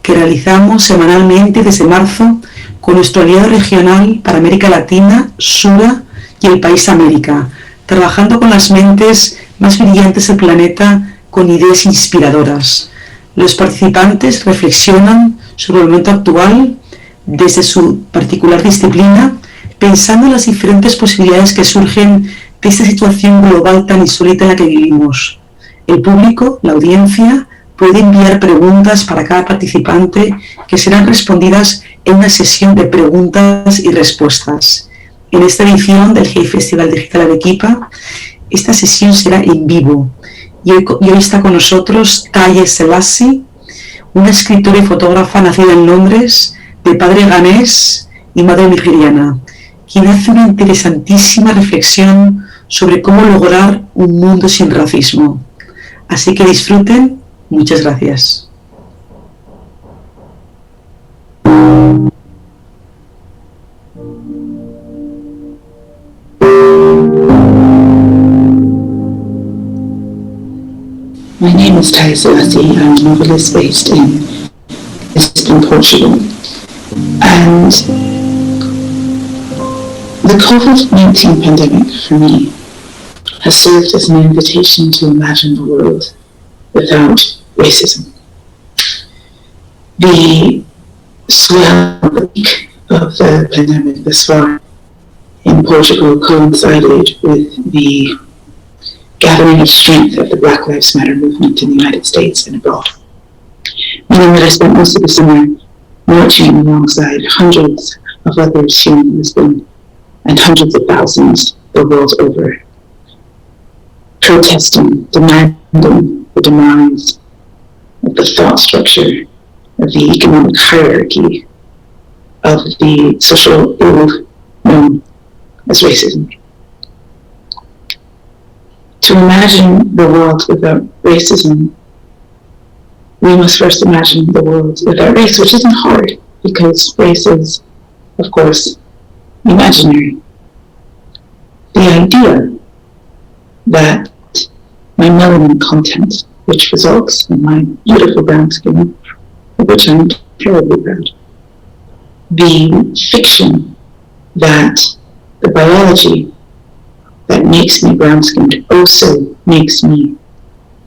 que realizamos semanalmente desde marzo con nuestro aliado regional para América Latina, Sura y el país América, trabajando con las mentes más brillantes del planeta con ideas inspiradoras. Los participantes reflexionan sobre el momento actual desde su particular disciplina, pensando en las diferentes posibilidades que surgen de esta situación global tan insólita en la que vivimos. El público, la audiencia, puede enviar preguntas para cada participante que serán respondidas en una sesión de preguntas y respuestas. En esta edición del Hey Festival Digital Arequipa, esta sesión será en vivo y hoy está con nosotros Taye Selassie, una escritora y fotógrafa nacida en Londres, de padre ganés y madre nigeriana, quien hace una interesantísima reflexión sobre cómo lograr un mundo sin racismo. Así que disfruten. Muchas gracias. My name is Taye Selassie. I'm a novelist based in Lisbon, Portugal. And the COVID-19 pandemic for me has served as an invitation to imagine the world without racism. The swell of the pandemic thus far in Portugal coincided with the gathering of strength of the Black Lives Matter movement in the United States and abroad. Meaning that I spent most of the summer marching alongside hundreds of others here in Lisbon and hundreds of thousands the world over, protesting, demanding the demise of the thought structure, of the economic hierarchy, of the social ill known as racism. To imagine the world without racism, we must first imagine the world without race, which isn't hard because race is, of course, imaginary. The idea that my melanin content, which results in my beautiful brown skin, of which I'm terribly proud, the fiction that the biology that makes me brown-skinned also makes me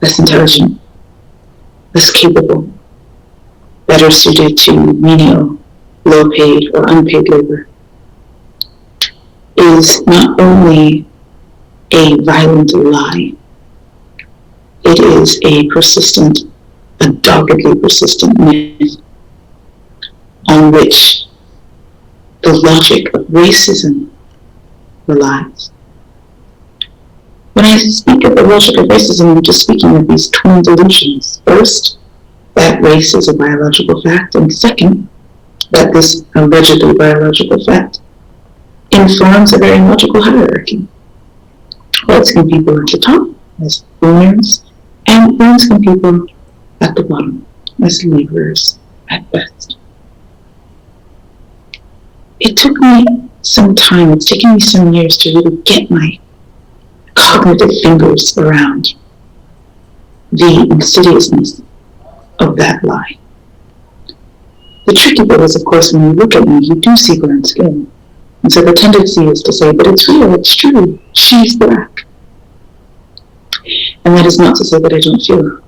less intelligent, less capable, better suited to menial, low-paid or unpaid labor, is not only a violent lie, it is a persistent, a doggedly persistent myth on which the logic of racism relies. When I speak of the logic of racism, I'm just speaking of these twin delusions. First, that race is a biological fact, and second, that this allegedly biological fact informs a very logical hierarchy. White-skinned people at the top as owners, and brown-skinned people at the bottom as laborers at best. It took me some time, it's taken me some years to really get my cognitive fingers around the insidiousness of that lie. The tricky bit is, of course, when you look at me, you do see brown skin. And so the tendency is to say, but it's real, it's true, she's black. And that is not to say that I don't feel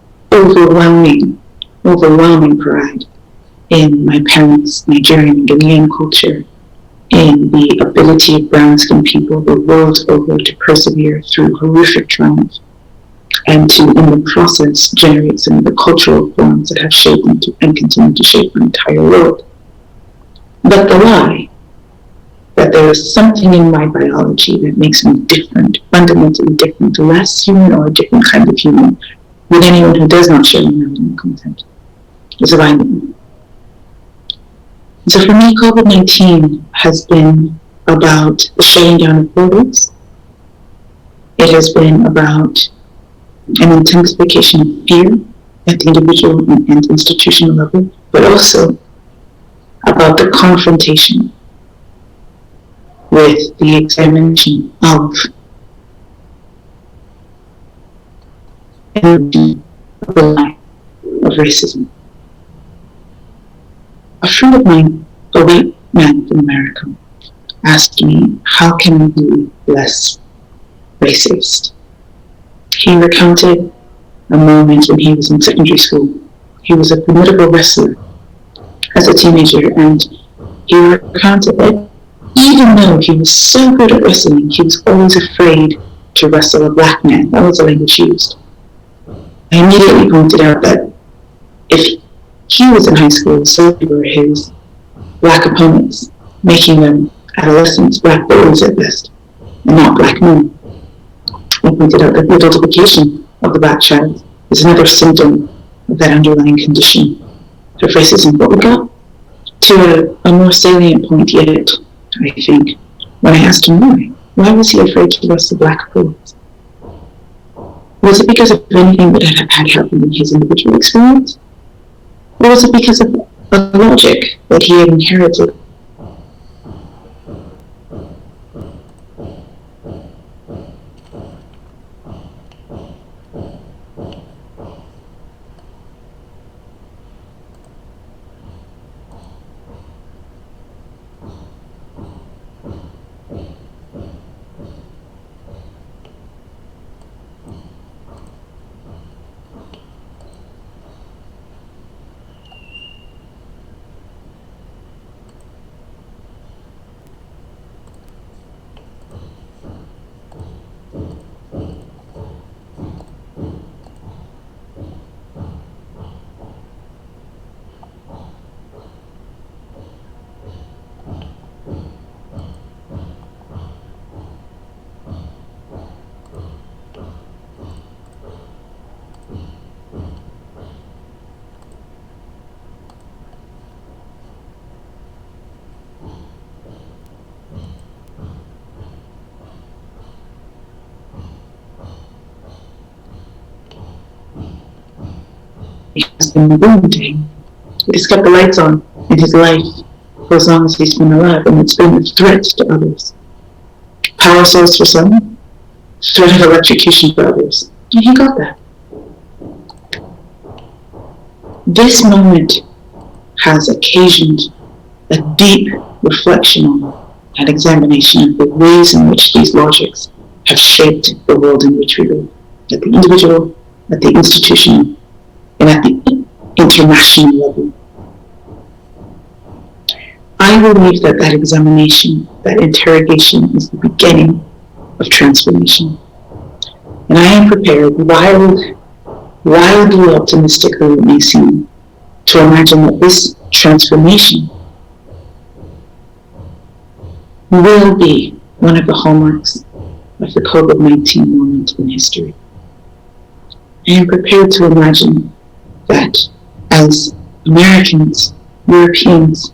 overwhelming pride in my parents' Nigerian and Ghanaian culture, in the ability of brown-skinned people the world over to persevere through horrific trauma and to, in the process, generate some of the cultural forms that have shaped and continue to shape the entire world. But the lie that there is something in my biology that makes me different, fundamentally different, less human or a different kind of human than anyone who does not share my melanin content is a lie. So for me, COVID-19 has been about the shutting down of borders. It has been about an intensification of fear at the individual and institutional level, but also about the confrontation with the examination of the lie of racism. a friend of mine, a white man from America, asked me, how can I be less racist? He recounted a moment when he was in secondary school. He was a formidable wrestler as a teenager, and he recounted that even though he was so good at wrestling, he was always afraid to wrestle a black man. That was the language used. I immediately pointed out that if he was in high school, so were his black opponents, making them adolescents, black boys at best, and not black men. I pointed out that the adultification of the black child is another symptom of that underlying condition of racism. But we got to a more salient point yet, I think, when I asked him why. Why was he afraid to wrestle black boys? Was it because of anything that had happened in his individual experience? Or was it because of a logic that he had inherited? Has been important to him. It has kept the lights on in his life for as long as he's been alive, and it's been a threat to others. Power source for some, threat of electrocution for others. And he got that. This moment has occasioned a deep reflection on and examination of the ways in which these logics have shaped the world in which we live, at the individual, at the institutional, and at the international level. I believe that that examination, that interrogation, is the beginning of transformation. And I am prepared, wildly optimistically it may seem, to imagine that this transformation will be one of the hallmarks of the COVID-19 moment in history. I am prepared to imagine that as Americans, Europeans,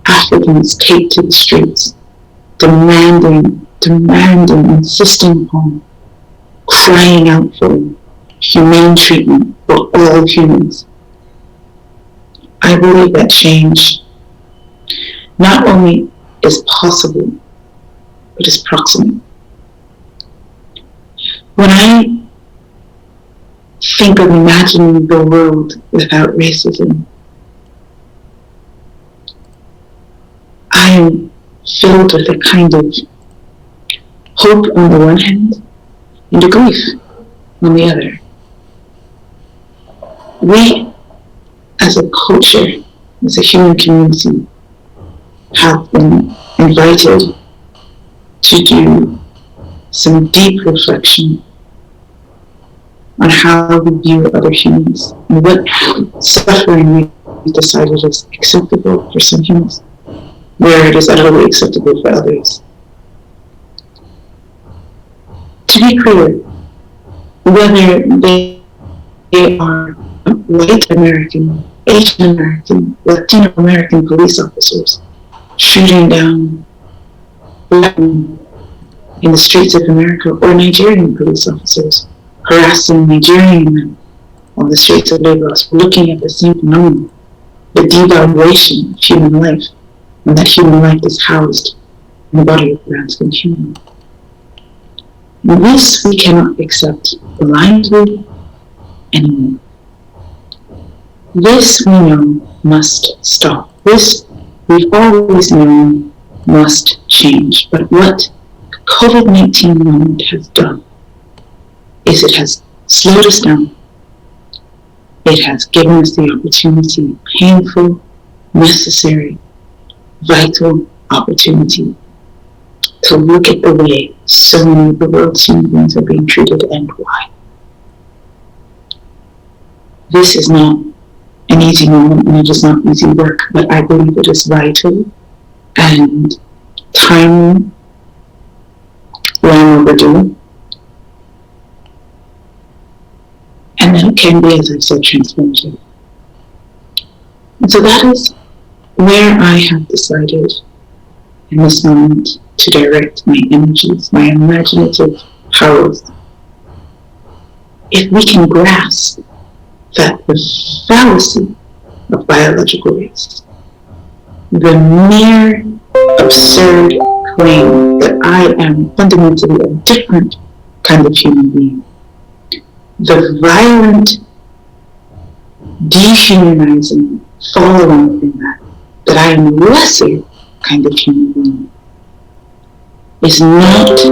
Africans take to the streets, demanding, insisting upon, crying out for humane treatment for all humans, I believe that change not only is possible, but is proximate. When I think of imagining the world without racism, I am filled with a kind of hope on the one hand and a grief on the other. We, as a culture, as a human community, have been invited to do some deep reflection on how we view other humans and what suffering we decided is acceptable for some humans, where it is utterly acceptable for others. To be clear, whether they are white American, Asian American, Latino American police officers shooting down black men in the streets of America, or Nigerian police officers harassing Nigerian men on the streets of Lagos, looking at the same phenomenon, the devaluation of human life, and that human life is housed in the body of a brown-skinned human. And this we cannot accept blindly anymore. This we know must stop. This we've always known must change. But what COVID-19 moment has done is it has slowed us down. It has given us the opportunity, painful, necessary, vital opportunity to look at the way so many of the world's human beings are being treated and why. This is not an easy moment and it is not easy work, but I believe it is vital and timely, long overdue. And then it can be, as I said, transformative. And so that is where I have decided in this moment to direct my energies, my imaginative powers. If we can grasp that the fallacy of biological race, the mere absurd claim that I am fundamentally a different kind of human being, the violent, dehumanizing follow-on from that I am a lesser kind of human being, is not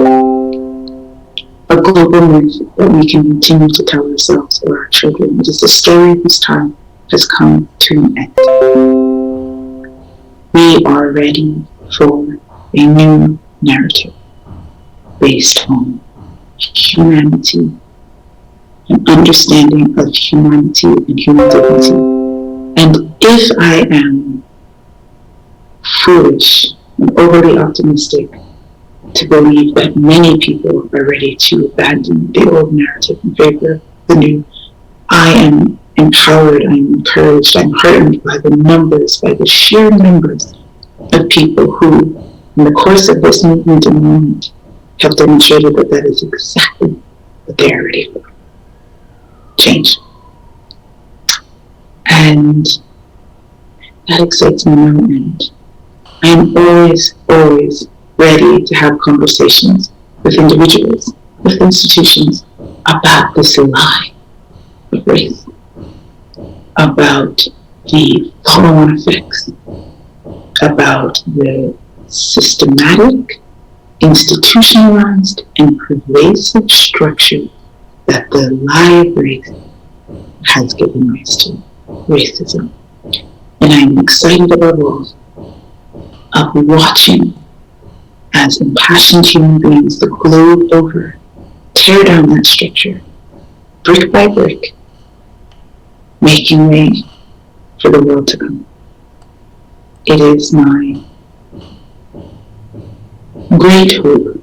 a global myth that we can continue to tell ourselves or our children. It is a story whose time has come to an end. We are ready for a new narrative based on humanity, an understanding of humanity and human dignity. And if I am foolish and overly optimistic to believe that many people are ready to abandon the old narrative in favor of the new, I am empowered, I'm encouraged, I'm heartened by the numbers, by the sheer numbers of people who, in the course of this movement and moment, have demonstrated that that is exactly what they are ready for. Change. And that excites me no end. I am always, always ready to have conversations with individuals, with institutions, about this lie of race, about the follow-on effects, about the systematic, institutionalized, and pervasive structure that the lie of race has given rise to, racism. And I'm excited above all of watching as impassioned human beings the globe over tear down that structure, brick by brick, making way for the world to come. It is my great hope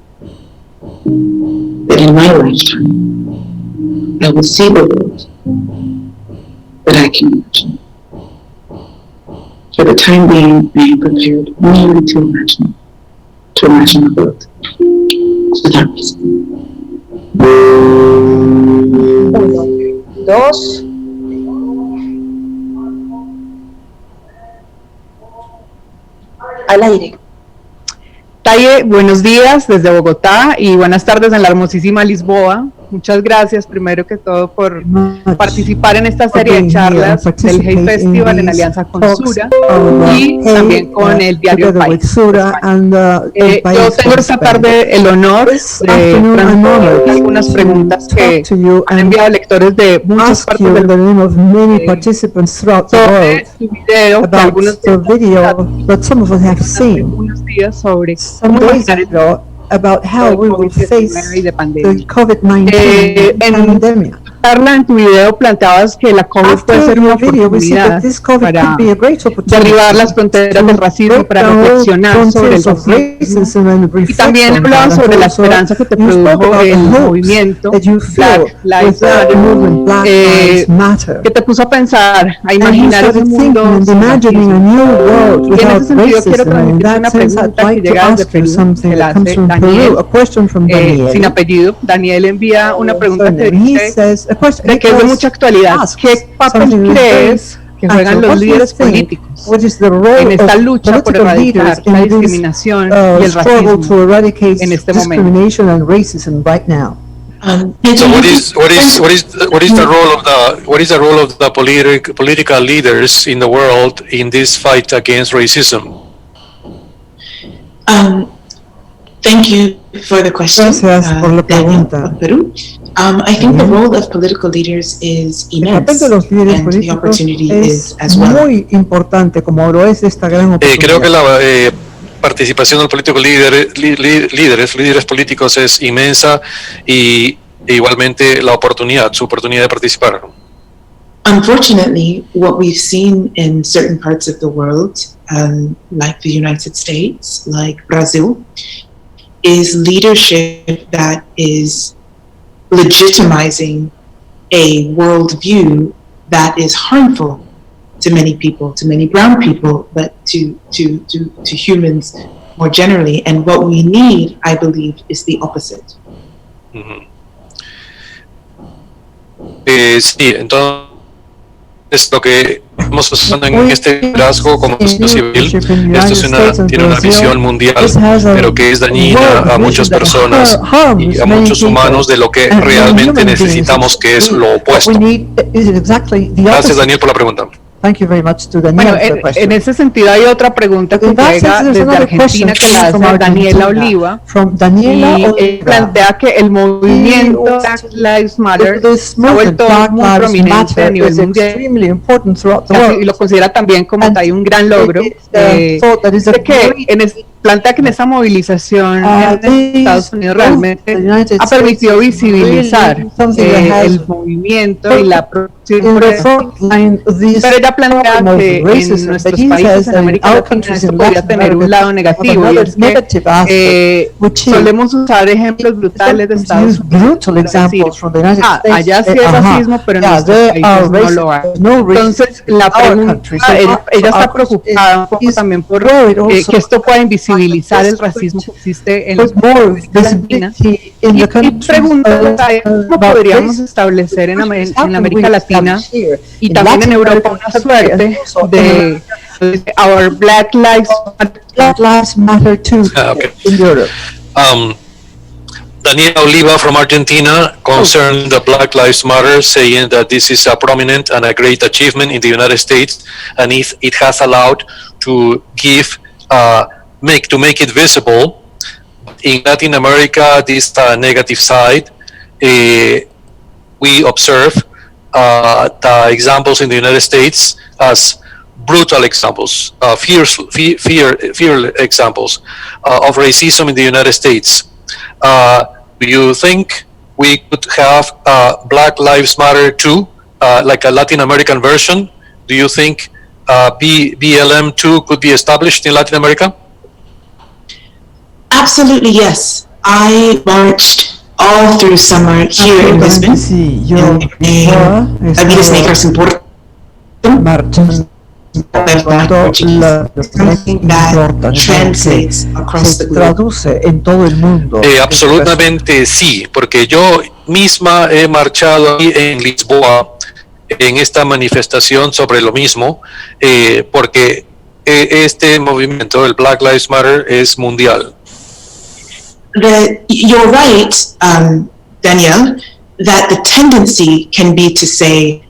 that in my lifetime I will see the world that I can imagine. For the time being, I am prepared merely to imagine the world without reason. 1, 2. Al aire. Taye, buenos días desde Bogotá y buenas tardes en la hermosísima Lisboa. Muchas gracias primero que todo por participar en esta serie de charlas del Hey Festival en alianza con Sura y también con el diario El País. Yo tengo esta tarde el honor de transmitir algunas preguntas que han enviado lectores de muchas partes del mundo sobre su video que algunos unos días sobre cómo imaginar about how we will face the COVID-19 pandemic. Carla, en tu video planteabas que la COVID puede ser una oportunidad para derribar las fronteras del racismo, para reflexionar sobre el racismo. Y también hablabas sobre la esperanza que te produjo el movimiento Black Lives Matter, que te puso a pensar, a imaginar ese mundo sin racismo. Y en ese sentido quiero transmitir una pregunta que llega desde Perú, que la hace Daniel, sin apellido. Daniel envía una pregunta que dice de que es de mucha actualidad. ¿Qué papel crees que juegan los líderes políticos en esta lucha por erradicar la discriminación y el racismo en este momento? So what is the role of the political leaders in the world in this fight against racism? Thank you for the question. Gracias por la pregunta. Peru. I think the role of political leaders is El papel immense, de los líderes and the políticos opportunity is es as well. muy importante, como lo es esta gran oportunidad. Creo que la participación del político líderes políticos es inmensa y igualmente su oportunidad de participar. Unfortunately, what we've seen in certain parts of the world, like the United States, like Brazil, is leadership that is legitimizing a worldview that is harmful to many people, to many brown people, but to humans more generally. And what we need, I believe, is the opposite. Uh-huh. Sí, entonces lo que estamos usando en este liderazgo como sociedad civil, esto tiene una visión mundial, pero que es dañina a muchas personas y a muchos humanos de lo que realmente necesitamos, que es lo opuesto. Gracias, Daniel, por la pregunta. Thank you very much to Daniel. Bueno, en ese sentido hay otra pregunta que llega desde Argentina que la hace Daniela Oliva, y plantea que el movimiento Black Lives Matter se ha vuelto muy prominente a nivel mundial y lo considera también como un gran logro. Plantea que en esa movilización en Estados Unidos realmente ha permitido visibilizar el movimiento y la producción, pero ella plantea que en nuestros países, en América Latina, esto podría tener un lado negativo, y es que solemos usar ejemplos brutales de Estados Unidos, allá sí es racismo, pero en nuestros países no lo hay. Entonces, la pregunta, ella está preocupada un poco también por que esto pueda invisibilizar el racismo que existe en los países de Latina, y pregunta cómo podríamos establecer en América Latina y también en Europa una suerte de our Black Lives Matter too in Europe. Daniela Oliva from Argentina concerned the Black Lives Matter, saying that this is a prominent and a great achievement in the United States, and if it has allowed to make it visible. In Latin America, this negative side, we observe the examples in the United States as brutal examples, fear examples of racism in the United States. Do you think we could have Black Lives Matter too, like a Latin American version? Do you think BLM 2 could be established in Latin America? Absolutely, yes. I marched all through summer here in Lisbon. Vidas Negras en Porto. Something that translates across the globe. Absolutamente sí, porque yo misma he marchado aquí en Lisboa en esta manifestación sobre lo mismo, porque este movimiento, el Black Lives Matter, es mundial. You're right, Danielle, that the tendency can be to say,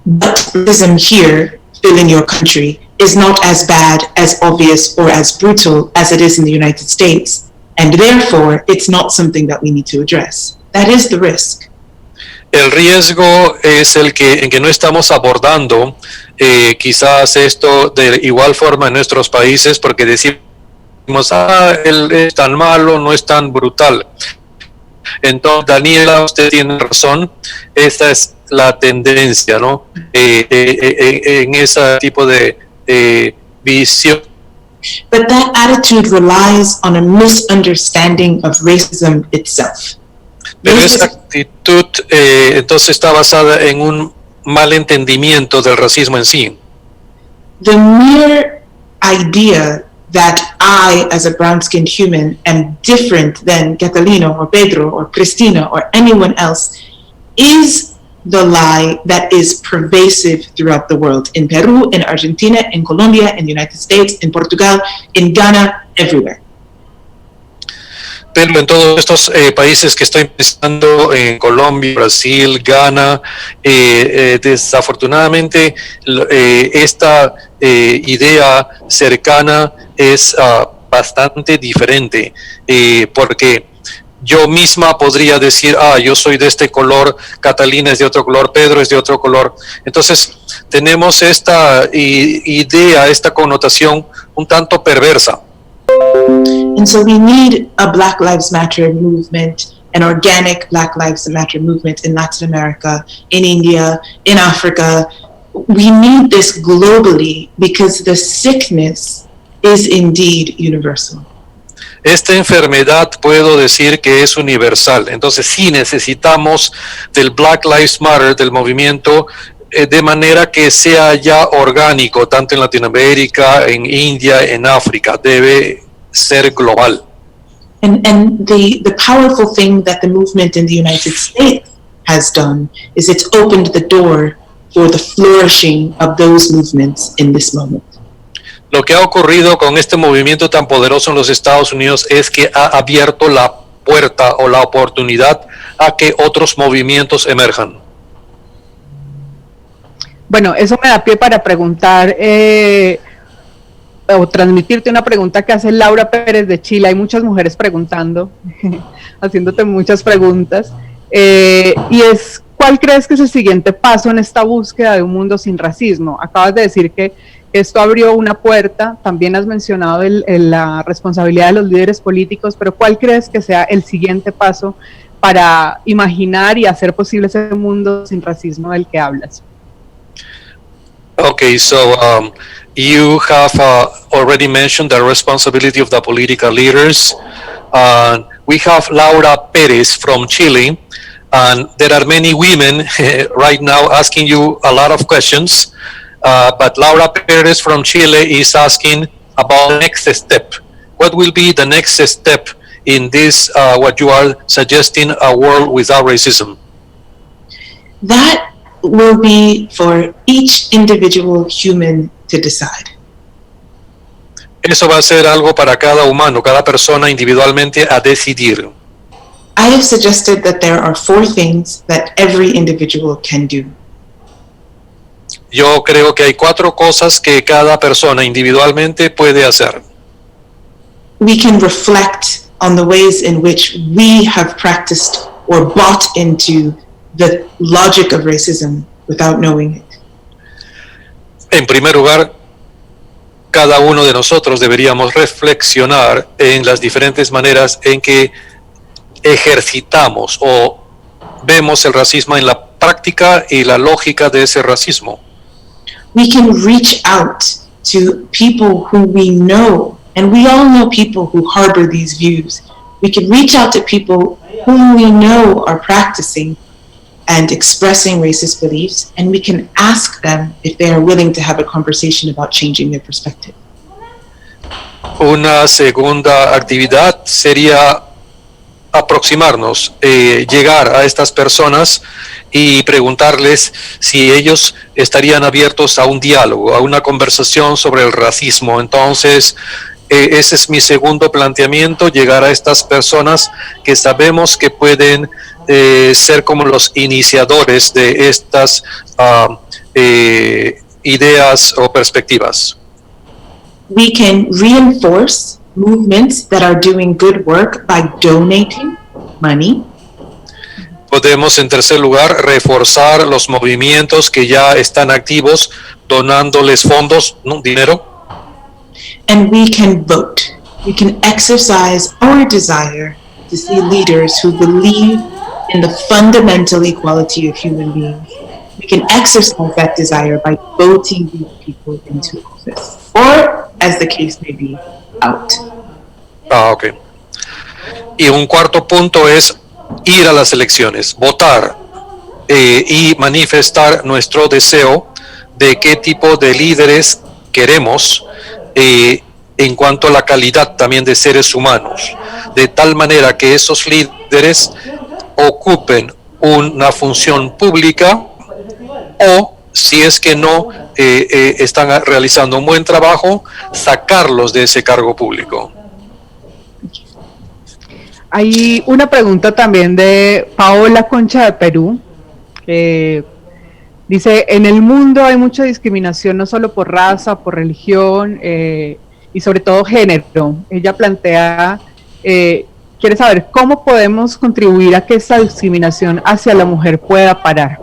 but racism here, still in your country, is not as bad, as obvious, or as brutal as it is in the United States, and therefore it's not something that we need to address. That is the risk. El riesgo es en que no estamos abordando quizás esto de igual forma en nuestros países, porque decimos, él es tan malo, no es tan brutal. Entonces, Daniela, usted tiene razón, esta es la tendencia, ¿no? En ese tipo de visión. But that attitude relies on a misunderstanding of racism itself. Pero esa actitud entonces está basada en un mal entendimiento del racismo en sí. The mere idea that I, as a brown-skinned human, am different than Catalino or Pedro or Cristina or anyone else is the lie that is pervasive throughout the world. In Peru, in Argentina, in Colombia, in the United States, in Portugal, in Ghana, everywhere. Pero en todos estos países que estoy pensando, en Colombia, Brasil, Ghana, desafortunadamente esta idea cercana es bastante diferente, porque yo misma podría decir, yo soy de este color, Catalina es de otro color, Pedro es de otro color. Entonces tenemos esta idea, esta connotación un tanto perversa. And so we need a Black Lives Matter movement, an organic Black Lives Matter movement in Latin America, in India, in Africa. We need this globally because the sickness is indeed universal. Esta enfermedad puedo decir que es universal. Entonces sí necesitamos del Black Lives Matter, del movimiento, de manera que sea ya orgánico, tanto en Latinoamérica, en India, en África. Debe ser global. And the powerful thing that the movement in the United States has done is it's opened the door for the flourishing of those movements in this moment. Lo que ha ocurrido con este movimiento tan poderoso en los Estados Unidos es que ha abierto la puerta o la oportunidad a que otros movimientos emerjan. Bueno, eso me da pie para preguntar o transmitirte una pregunta que hace Laura Pérez de Chile. Hay muchas mujeres preguntando, haciéndote muchas preguntas, y es, ¿cuál crees que es el siguiente paso en esta búsqueda de un mundo sin racismo? Acabas de decir que esto abrió una puerta, también has mencionado la responsabilidad de los líderes políticos, pero ¿cuál crees que sea el siguiente paso para imaginar y hacer posible ese mundo sin racismo del que hablas? Okay, so you have already mentioned the responsibility of the political leaders. We have Laura Perez from Chile, and there are many women right now asking you a lot of questions. But Laura Perez from Chile is asking about the next step. What will be the next step in this, what you are suggesting, a world without racism? That will be for each individual human to decide. Eso va a ser algo para cada humano, cada persona individualmente a decidir. I have suggested that there are 4 things that every individual can do. Yo creo que hay 4 cosas que cada persona individualmente puede hacer. We can reflect on the ways in which we have practiced or bought into the logic of racism without knowing it. En primer lugar, cada uno de nosotros deberíamos reflexionar en las diferentes maneras en que ejercitamos o vemos el racismo en la práctica y la lógica de ese racismo. We can reach out to people who we know, and we all know people who harbor these views. We can reach out to people whom we know are practicing and expressing racist beliefs, and we can ask them if they are willing to have a conversation about changing their perspective. Una segunda actividad sería aproximarnos, llegar a estas personas y preguntarles si ellos estarían abiertos a un diálogo, a una conversación sobre el racismo. Entonces, ese es mi segundo planteamiento, llegar a estas personas que sabemos que pueden ser como los iniciadores de estas ideas o perspectivas. We can reinforce movements that are doing good work by donating money. Podemos, en tercer lugar, reforzar los movimientos que ya están activos, donándoles fondos, dinero. And we can vote. We can exercise our desire to see leaders who believe in the fundamental equality of human beings. We can exercise that desire by voting these people into office, or, as the case may be, out. Ok. Y un cuarto punto es ir a las elecciones, votar y manifestar nuestro deseo de qué tipo de líderes queremos en cuanto a la calidad también de seres humanos, de tal manera que esos líderes ocupen una función pública o, si es que no están realizando un buen trabajo, sacarlos de ese cargo público. Hay una pregunta también de Paola Concha de Perú, que dice, en el mundo hay mucha discriminación no solo por raza, por religión y sobre todo género. Ella plantea, quiere saber cómo podemos contribuir a que esta discriminación hacia la mujer pueda parar.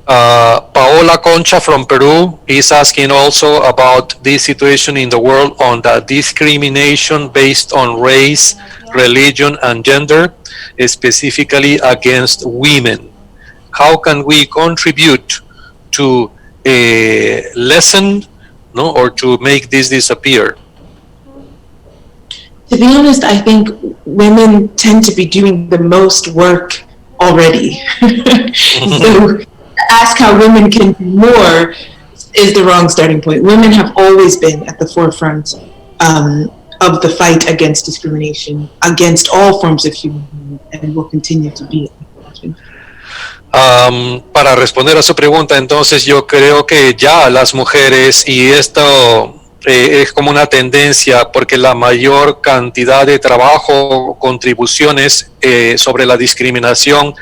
Paola Concha from Peru is asking also about this situation in the world on the discrimination based on race, religion, and gender, specifically against women. How can we contribute to lessen, no, or to make this disappear? To be honest, I think women tend to be doing the most work already. So ask how women can do more is the wrong starting point. Women have always been at the forefront of the fight against discrimination, against all forms of human being, and will continue to be. Para responder a su pregunta, entonces yo creo que ya las mujeres, y esto es como una tendencia, porque la mayor cantidad de trabajo, contribuciones sobre la discriminación,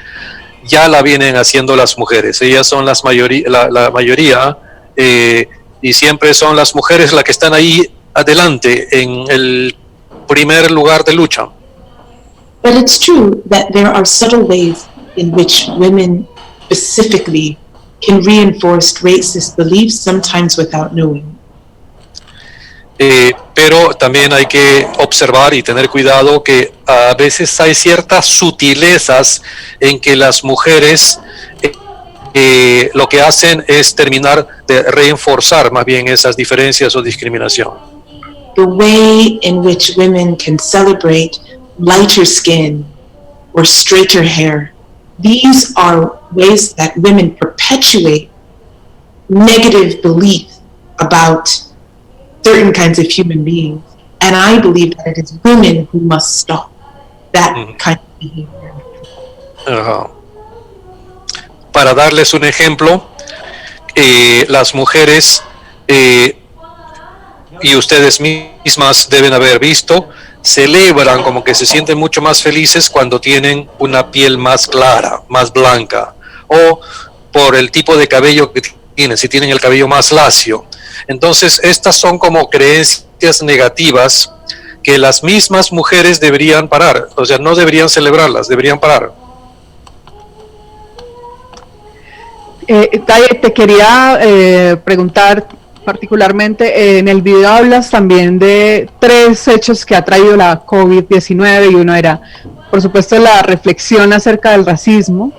ya la vienen haciendo las mujeres. Ellas son la mayoría y siempre son las mujeres las que están ahí adelante en el primer lugar de lucha. But it's true that there are subtle ways in which women specifically can reinforce racist beliefs, sometimes without knowing. Pero también hay que observar y tener cuidado que a veces hay ciertas sutilezas en que las mujeres lo que hacen es terminar de reforzar más bien esas diferencias o discriminación. The way in which women can celebrate lighter skin or straighter hair, these are ways that women perpetuate negative beliefs about certain kinds of human beings, and I believe that it is women who must stop that kind of behavior. Para darles un ejemplo, las mujeres, y ustedes mismas deben haber visto, celebran como que se sienten mucho más felices cuando tienen una piel más clara, más blanca, o por el tipo de cabello que tienen, si tienen el cabello más lacio. Entonces, estas son como creencias negativas que las mismas mujeres deberían parar, o sea, no deberían celebrarlas, deberían parar. Te quería preguntar particularmente, en el video hablas también de 3 hechos que ha traído la COVID-19 y uno era, por supuesto, la reflexión acerca del racismo,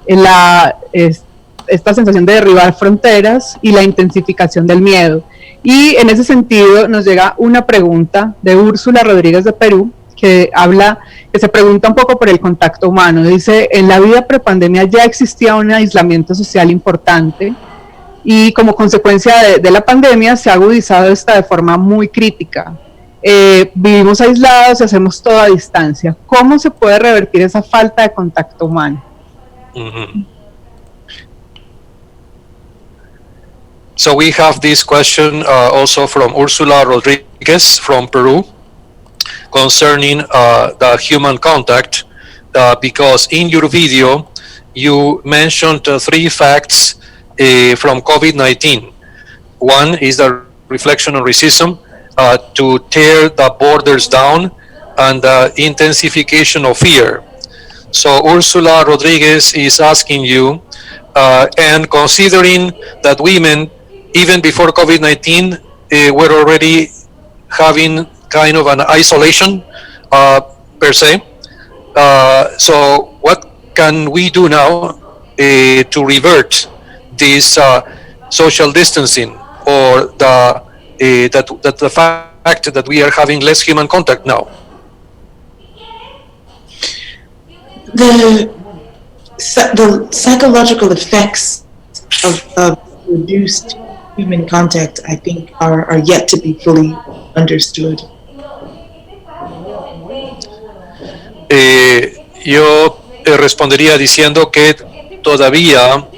esta sensación de derribar fronteras y la intensificación del miedo. Y en ese sentido nos llega una pregunta de Úrsula Rodríguez de Perú, que se pregunta un poco por el contacto humano. Dice, en la vida prepandemia ya existía un aislamiento social importante y como consecuencia de la pandemia se ha agudizado esta de forma muy crítica. Vivimos aislados y hacemos todo a distancia. ¿Cómo se puede revertir esa falta de contacto humano? So we have this question also from Úrsula Rodríguez from Peru concerning the human contact, because in your video you mentioned 3 facts from COVID-19. One is the reflection on racism, to tear the borders down, and the intensification of fear. So Úrsula Rodríguez is asking you, and considering that women, even before COVID-19, were already having kind of an isolation per se. So what can we do now to revert this social distancing, or the fact that we are having less human contact now? The psychological effects of reduced human contact, I think, are yet to be fully understood. Yo respondería diciendo que todavía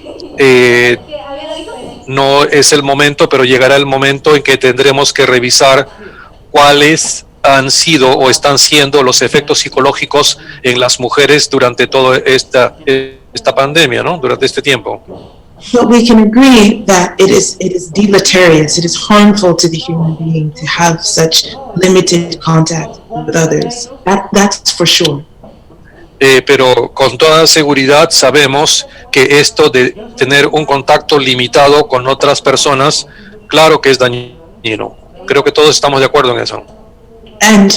no es el momento, pero llegará el momento en que tendremos que revisar cuáles han sido o están siendo los efectos psicológicos en las mujeres durante toda esta pandemia, ¿no? Durante este tiempo. But we can agree that it is deleterious, it is harmful to the human being to have such limited contact with others. That's for sure. Pero con toda seguridad sabemos que esto de tener un contacto limitado con otras personas, claro que es dañino. Creo que todos estamos de acuerdo en eso. And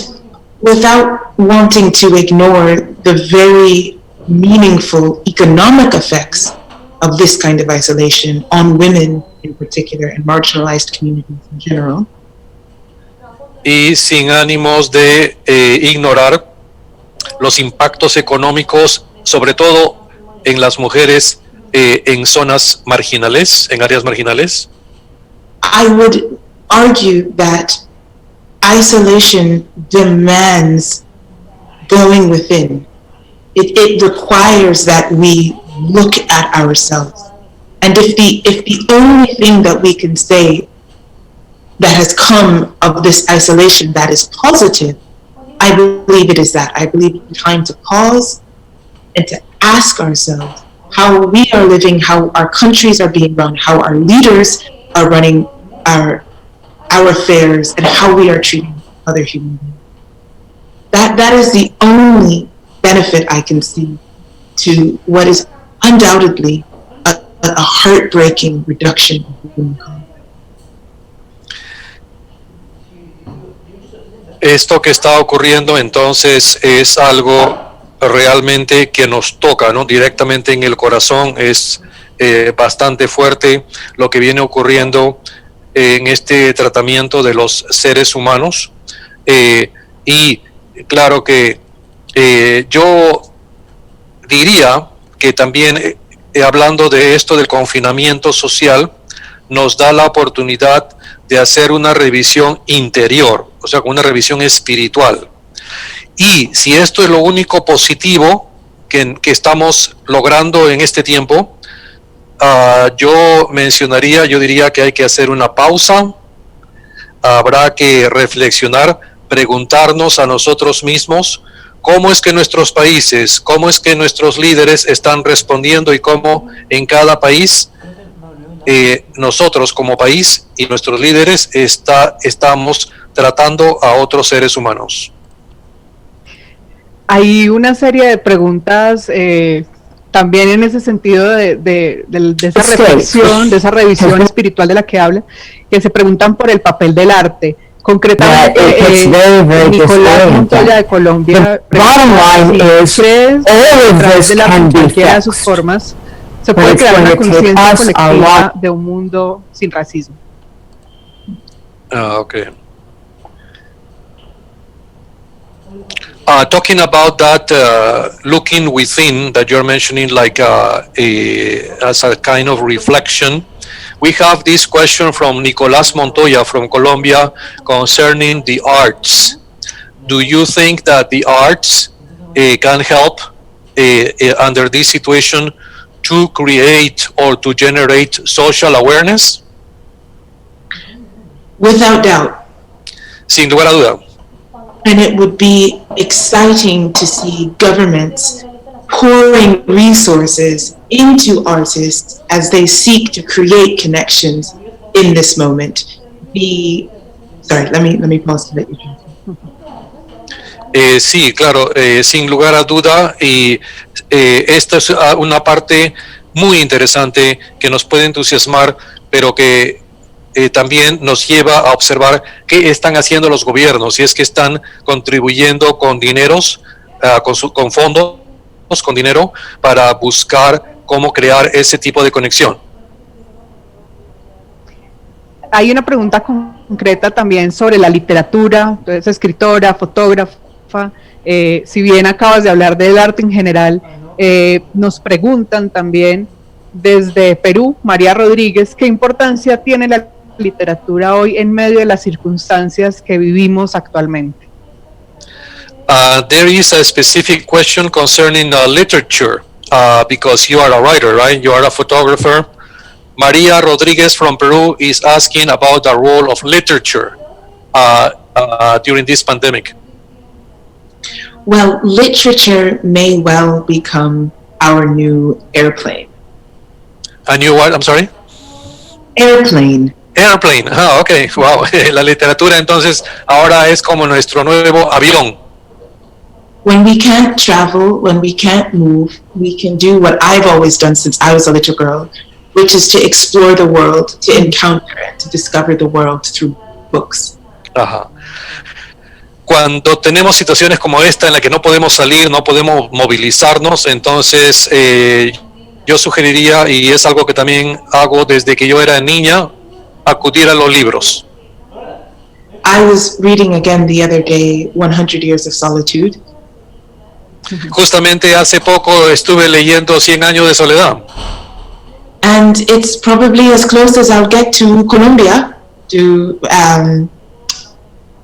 without wanting to ignore the very meaningful economic effects of this kind of isolation on women in particular and marginalized communities in general. Y sin ánimos de ignorar los impactos económicos, sobre todo en las mujeres en zonas marginales, en áreas marginales. I would argue that isolation demands going within. It requires that we look at ourselves. And if the only thing that we can say that has come of this isolation that is positive, I believe it is that. I believe it's time to pause and to ask ourselves how we are living, how our countries are being run, how our leaders are running our affairs, and how we are treating other human beings. That is the only benefit I can see to what is undoubtedly a heartbreaking reduction of human conflict. Esto que está ocurriendo entonces es algo realmente que nos toca, ¿no? Directamente en el corazón. Es bastante fuerte lo que viene ocurriendo en este tratamiento de los seres humanos. Y claro que yo diría que también hablando de esto del confinamiento social, nos da la oportunidad de hacer una revisión interior, o sea, una revisión espiritual. Y si esto es lo único positivo que estamos logrando en este tiempo, yo diría que hay que hacer una pausa, habrá que reflexionar, preguntarnos a nosotros mismos cómo es que nuestros países, cómo es que nuestros líderes están respondiendo y cómo en cada país nosotros como país y nuestros líderes estamos tratando a otros seres humanos. Hay una serie de preguntas también en ese sentido de esa reflexión, de esa revisión espiritual de la que habla, que se preguntan por el papel del arte. Concretamente, Nicolás Montoya de Colombia, ¿crees a través de la cualquiera de sus formas se puede crear una conciencia colectiva de un mundo sin racismo? Okay. Talking about that, looking within that you're mentioning, like as a kind of reflection, we have this question from Nicolás Montoya from Colombia concerning the arts. Do you think that the arts can help under this situation to create or to generate social awareness? Without doubt. Sin lugar a duda. And it would be exciting to see governments pouring resources into artists as they seek to create connections in this moment. Sorry, let me pause to let you translate. Sí, claro, sin lugar a duda, y esta es una parte muy interesante que nos puede entusiasmar, pero que también nos lleva a observar qué están haciendo los gobiernos, si es que están contribuyendo con dineros, con fondos, con dinero, para buscar cómo crear ese tipo de conexión. Hay una pregunta concreta también sobre la literatura. Tú eres escritora, fotógrafa, si bien acabas de hablar del arte en general, nos preguntan también desde Perú, María Rodríguez, ¿qué importancia tiene la literatura hoy en medio de las circunstancias que vivimos actualmente? There is a specific question concerning literature, because you are a writer, right? You are a photographer. Maria Rodriguez from Peru is asking about the role of literature during this pandemic? Well, literature may well become our new airplane. A new what? I'm sorry? Airplane. Airplane. Ah, okay. Wow. La literatura entonces ahora es como nuestro nuevo avión. When we can't travel, when we can't move, we can do what I've always done since I was a little girl, which is to explore the world, to encounter it, to discover the world through books. Ajá. Cuando tenemos situaciones como esta en la que no podemos salir, no podemos movilizarnos, entonces yo sugeriría, y es algo que también hago desde que yo era niña, acudir a los libros. I was reading again the other day 100 Years of Solitude. Justamente hace poco estuve leyendo 100 años de soledad. And it's probably as close as I'll get to Colombia, to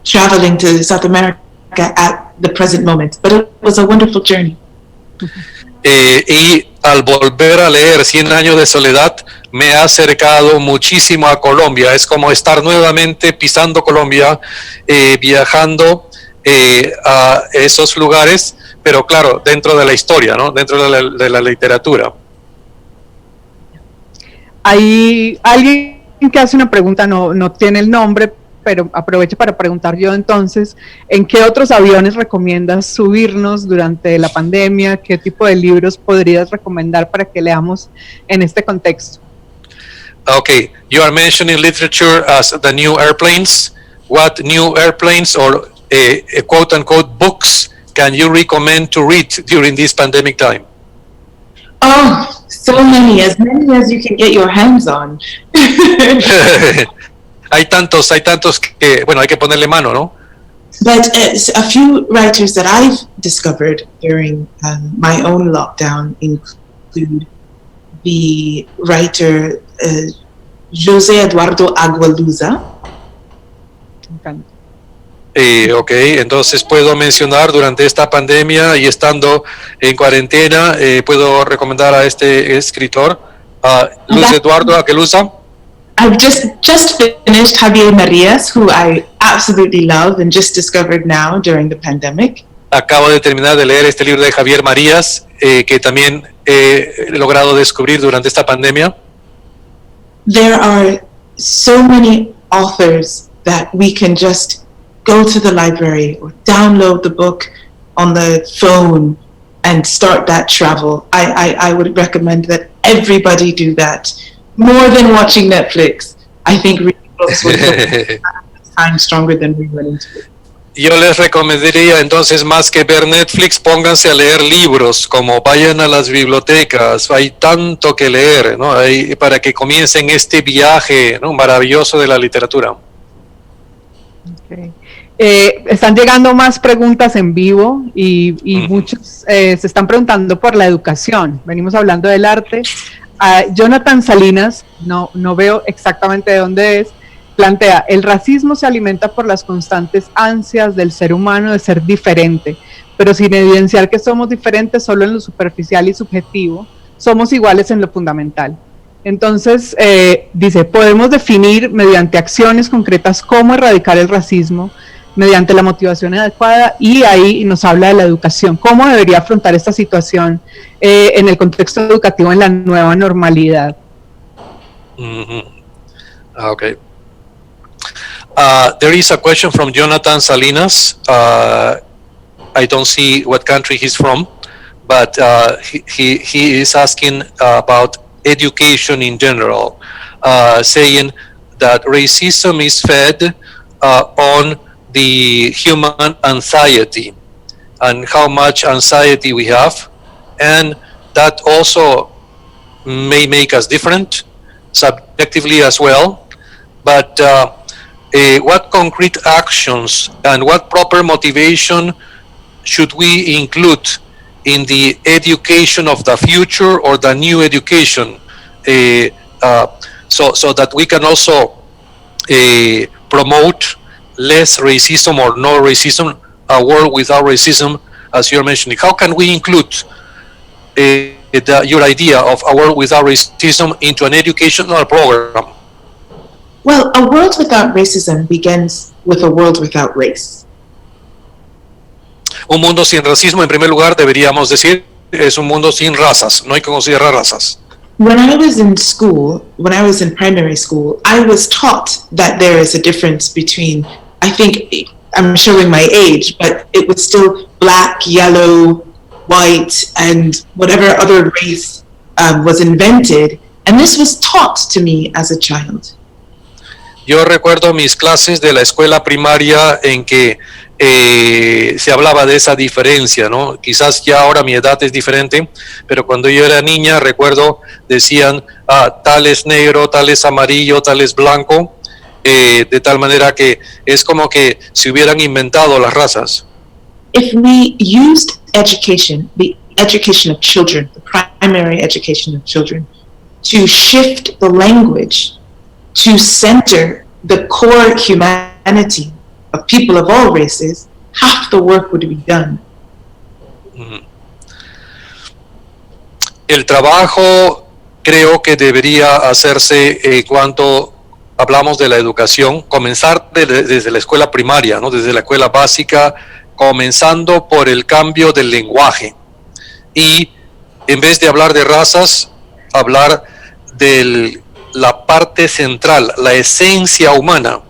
traveling to South America at the present moment. But it was a wonderful journey. Y al volver a leer 100 años de soledad, me ha acercado muchísimo a Colombia. Es como estar nuevamente pisando Colombia, viajando a esos lugares, pero claro, dentro de la historia, ¿no? Dentro de la literatura. Hay alguien que hace una pregunta, no tiene el nombre, pero aprovecho para preguntar yo entonces, ¿en qué otros aviones recomiendas subirnos durante la pandemia? ¿Qué tipo de libros podrías recomendar para que leamos en este contexto? Okay, you are mentioning literature as the new airplanes. What new airplanes or quote-unquote books can you recommend to read during this pandemic time? Oh, so many as you can get your hands on. Hay tantos que, bueno, hay que ponerle mano, ¿no? But a few writers that I've discovered during my own lockdown include the writer José Eduardo Agualusa. Ok, entonces puedo mencionar durante esta pandemia y estando en cuarentena, puedo recomendar a este escritor, Luis Eduardo Agualusa. I've just finished Javier Marías, who I absolutely love and just discovered now during the pandemic. Acabo de terminar de leer este libro de Javier Marías, que también he logrado descubrir durante esta pandemia. There are so many authors that we can just go to the library or download the book on the phone and start that travel. I would recommend that everybody do that. More than watching Netflix. I think reading books will time stronger than we went into it. Yo les recomendaría entonces, más que ver Netflix, pónganse a leer libros, como vayan a las bibliotecas, hay tanto que leer, ¿no? Para que comiencen este viaje, ¿no? Maravilloso de la literatura. Okay. Están llegando más preguntas en vivo y muchos se están preguntando por la educación. Venimos hablando del arte. Jonathan Salinas, no veo exactamente de dónde es, plantea: el racismo se alimenta por las constantes ansias del ser humano de ser diferente, pero sin evidenciar que somos diferentes solo en lo superficial y subjetivo, somos iguales en lo fundamental. Entonces, dice, podemos definir mediante acciones concretas cómo erradicar el racismo mediante la motivación adecuada, y ahí nos habla de la educación, cómo debería afrontar esta situación en el contexto educativo en la nueva normalidad. Okay. There is a question from Jonathan Salinas. I don't see what country he's from, but he is asking about education in general, saying that racism is fed on the human anxiety and how much anxiety we have, and that also may make us different subjectively as well. But what concrete actions and what proper motivation should we include in the education of the future or the new education, so that we can also promote less racism or no racism, a world without racism, as you're mentioning? How can we include your idea of a world without racism into an educational program? Well, a world without racism begins with a world without race. Un mundo sin racismo, en primer lugar, deberíamos decir, es un mundo sin razas. No hay que considerar razas. When I was in school, when I was in primary school, I was taught that there is a difference between, I think, I'm showing my age, but it was still black, yellow, white, and whatever other race was invented. And this was taught to me as a child. Yo recuerdo mis clases de la escuela primaria en que se hablaba de esa diferencia, ¿no? Quizás ya ahora mi edad es diferente, pero cuando yo era niña, recuerdo, decían, tal es negro, tal es amarillo, tal es blanco, de tal manera que es como que se hubieran inventado las razas. If we used education, the education of children, the primary education of children, to shift the language, to center the core humanity of people of all races, half the work would be done. El trabajo creo que debería hacerse cuando hablamos de la educación, comenzar desde la escuela primaria, ¿no? Desde la escuela básica, comenzando por el cambio del lenguaje. Y en vez de hablar de razas, hablar de la parte central, la esencia humana.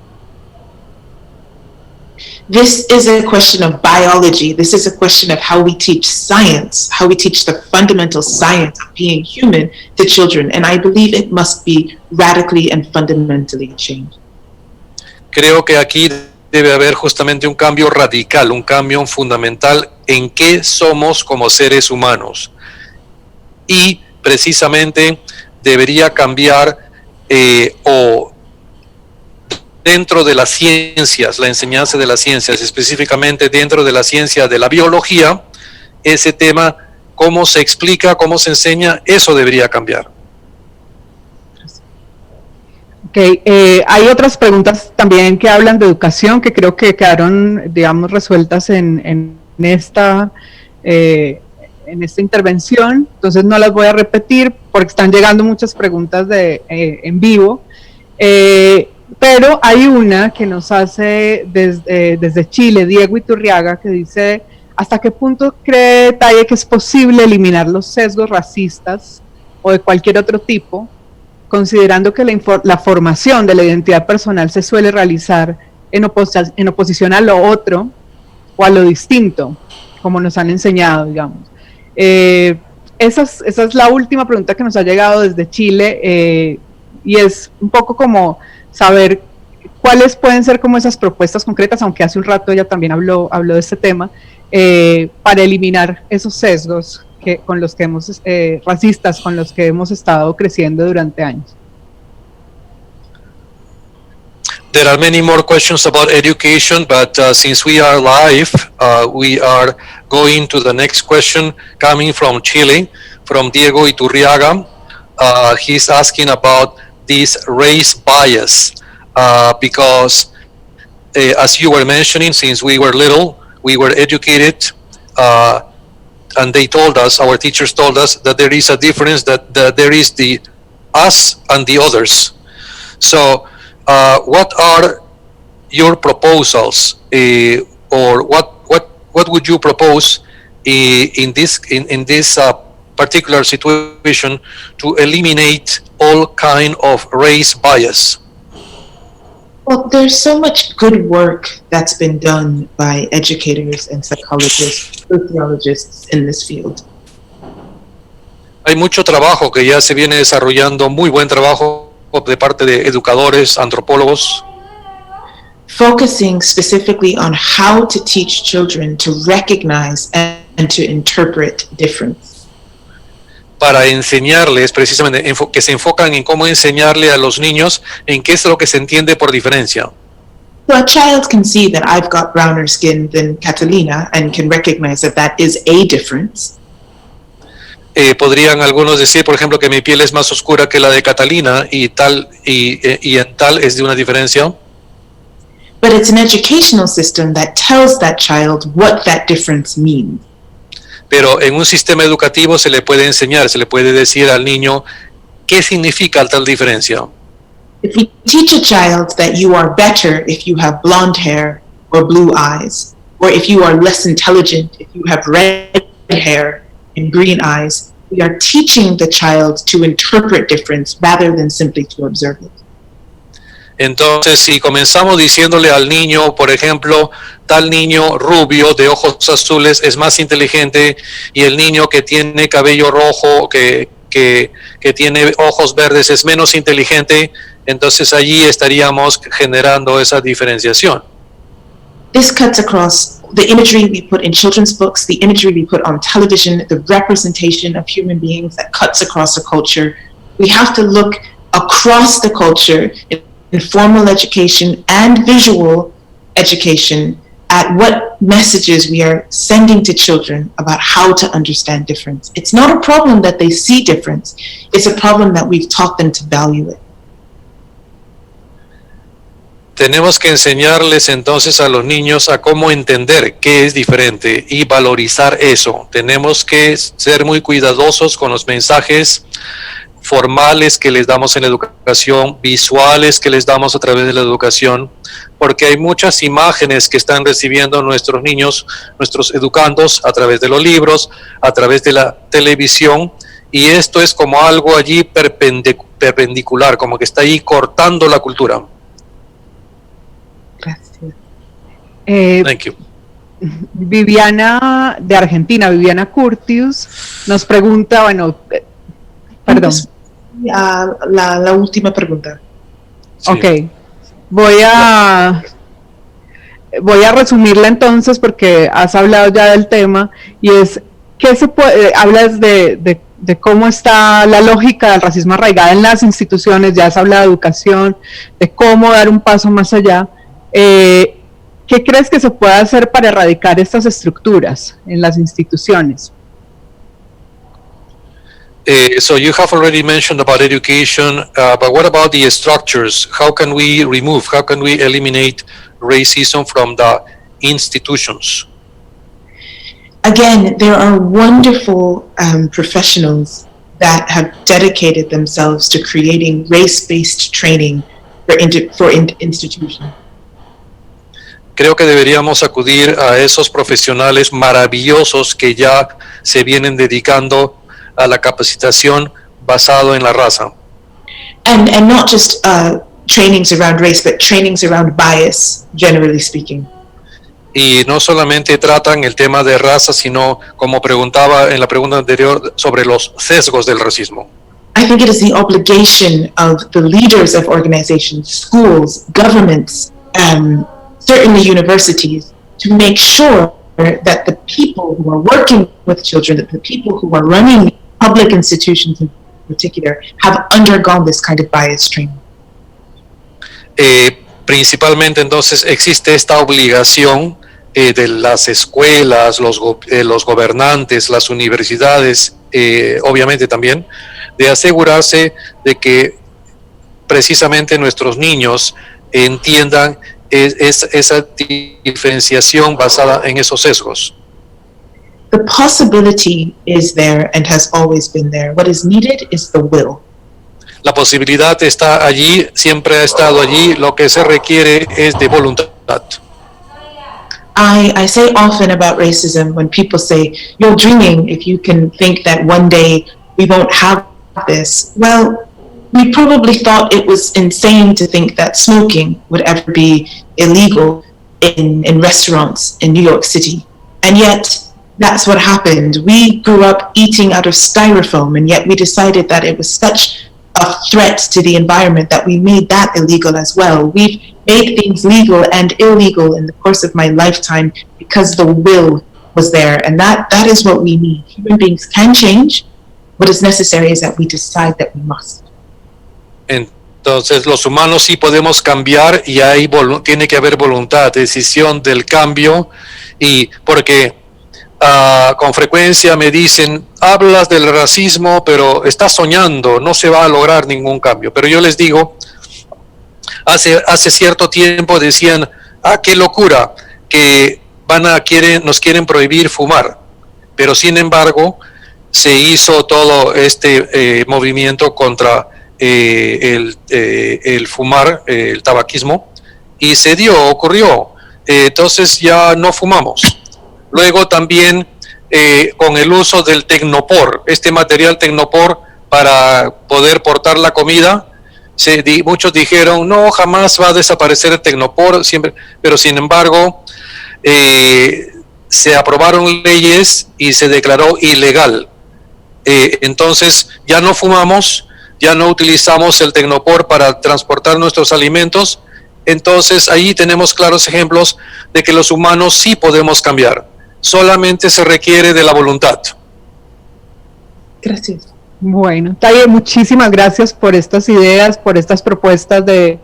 This is a question of biology. This is a question of how we teach science, how we teach the fundamental science of being human to children. And I believe it must be radically and fundamentally changed. Creo que aquí debe haber justamente un cambio radical, un cambio fundamental en qué somos como seres humanos. Y precisamente debería cambiar o dentro de las ciencias, la enseñanza de las ciencias, específicamente dentro de la ciencia de la biología, ese tema, cómo se explica, cómo se enseña, eso debería cambiar. Okay, hay otras preguntas también que hablan de educación que creo que quedaron, digamos, resueltas en esta intervención, entonces no las voy a repetir porque están llegando muchas preguntas en vivo, pero hay una que nos hace desde Chile, Diego Iturriaga, que dice, ¿hasta qué punto cree Taye que es posible eliminar los sesgos racistas o de cualquier otro tipo, considerando que la formación de la identidad personal se suele realizar en oposición a lo otro o a lo distinto, como nos han enseñado, digamos? Esa es la última pregunta que nos ha llegado desde Chile, y es un poco como saber cuáles pueden ser como esas propuestas concretas, aunque hace un rato ella también habló de este tema, para eliminar esos sesgos con los que racistas con los que hemos estado creciendo durante años. There are many more questions about education, but since we are live, we are going to the next question coming from Chile, from Diego Iturriaga. He's asking about this race bias, because as you were mentioning, since we were little, we were educated, and they told us, our teachers told us, that there is a difference, that there is the us and the others. So what are your proposals, or what would you propose in this particular situation to eliminate all kind of race bias? Well, there's so much good work that's been done by educators and psychologists, sociologists in this field. Hay mucho trabajo que ya se viene desarrollando, muy buen trabajo de parte de educadores, antropólogos, focusing specifically on how to teach children to recognize and to interpret difference. Para enseñarles, precisamente, que se enfocan en cómo enseñarle a los niños en qué es lo que se entiende por diferencia. So a child can see that I've got browner skin than Catalina and can recognize that that is a difference. Podrían algunos decir, por ejemplo, que mi piel es más oscura que la de Catalina y en tal es de una diferencia. But it's an educational system that tells that child what that difference means. Pero en un sistema educativo se le puede enseñar, se le puede decir al niño qué significa tal diferencia. If we teach a child that you are better if you have blonde hair or blue eyes, or if you are less intelligent if you have red hair and green eyes, we are teaching the child to interpret difference rather than simply to observe it. Entonces, si comenzamos diciéndole al niño, por ejemplo, tal niño rubio de ojos azules es más inteligente y el niño que tiene cabello rojo, que tiene ojos verdes es menos inteligente, entonces allí estaríamos generando esa diferenciación. This cuts across the imagery we put in children's books, the imagery we put on television, the representation of human beings that cuts across a culture. We have to look across the culture in formal education and visual education at what messages we are sending to children about how to understand difference. It's not a problem that they see difference. It's a problem that we've taught them to value it. Tenemos que enseñarles entonces a los niños a cómo entender qué es diferente y valorizar eso. Tenemos que ser muy cuidadosos con los mensajes formales que les damos en la educación, visuales que les damos a través de la educación, porque hay muchas imágenes que están recibiendo nuestros niños, nuestros educandos, a través de los libros, a través de la televisión, y esto es como algo allí perpendicular, como que está ahí cortando la cultura. Thank you. Viviana de Argentina, Viviana Curtius, nos pregunta, bueno, perdón. La última pregunta. Sí. Ok, voy a resumirla entonces porque has hablado ya del tema y es, ¿qué se puede, hablas de cómo está la lógica del racismo arraigada en las instituciones, ya has hablado de educación, de cómo dar un paso más allá. ¿Qué crees que se puede hacer para erradicar estas estructuras en las instituciones? So you have already mentioned about education, but what about the structures? How can we eliminate racism from the institutions? Again, there are wonderful professionals that have dedicated themselves to creating race-based training for institutions. Creo que deberíamos acudir a esos profesionales maravillosos que ya se vienen dedicando a la capacitación basado en la raza. And not just trainings around race, but trainings around bias, generally speaking. Y no solamente tratan el tema de raza, sino, como preguntaba en la pregunta anterior, sobre los sesgos del racismo. I think it is the obligation of the leaders of organizations, schools, governments, certainly universities, to make sure that the people who are working with children, that the people who are running public institutions in particular, have undergone this kind of bias training. Principalmente entonces existe esta obligación de las escuelas, los gobernantes, las universidades, obviamente también, de asegurarse de que precisamente nuestros niños entiendan esa diferenciación basada en esos sesgos. The possibility is there and has always been there. What is needed is the will. La posibilidad está allí, siempre ha estado allí, lo que se requiere es de voluntad. I say often about racism when people say, you're dreaming if you can think that one day we won't have this. Well, we probably thought it was insane to think that smoking would ever be illegal in restaurants in New York City. And yet, that's what happened. We grew up eating out of styrofoam, and yet we decided that it was such a threat to the environment that we made that illegal as well. We've made things legal and illegal in the course of my lifetime because the will was there, and that is what we need. Human beings can change. What is necessary is that we decide that we must. Entonces los humanos sí podemos cambiar y tiene que haber voluntad, decisión del cambio, y porque con frecuencia me dicen, hablas del racismo, pero estás soñando, no se va a lograr ningún cambio. Pero yo les digo, hace cierto tiempo decían, qué locura, que nos quieren prohibir fumar. Pero sin embargo, se hizo todo este movimiento contra el fumar, el tabaquismo, y ocurrió. Entonces ya no fumamos. Luego también con el uso del tecnopor, este material tecnopor para poder portar la comida, muchos dijeron, no, jamás va a desaparecer el tecnopor, siempre, pero sin embargo se aprobaron leyes y se declaró ilegal. Entonces ya no fumamos, ya no utilizamos el tecnopor para transportar nuestros alimentos. Entonces ahí tenemos claros ejemplos de que los humanos sí podemos cambiar, solamente se requiere de la voluntad. Gracias. Bueno, Taye, muchísimas gracias por estas ideas, por estas propuestas de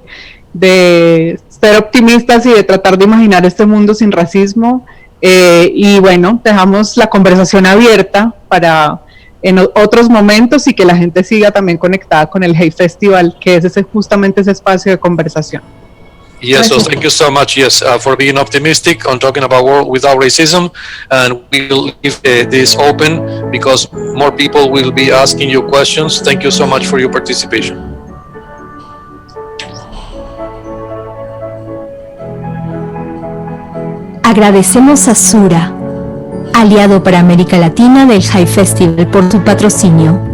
ser optimistas y de tratar de imaginar este mundo sin racismo. Y bueno, dejamos la conversación abierta para en otros momentos y que la gente siga también conectada con el Hate Festival, que es justamente ese espacio de conversación. Yes, so thank you so much, for being optimistic on talking about world without racism, and we'll leave this open because more people will be asking you questions. Thank you so much for your participation. Agradecemos a Sura, aliado para América Latina del Hate Festival, por su patrocinio.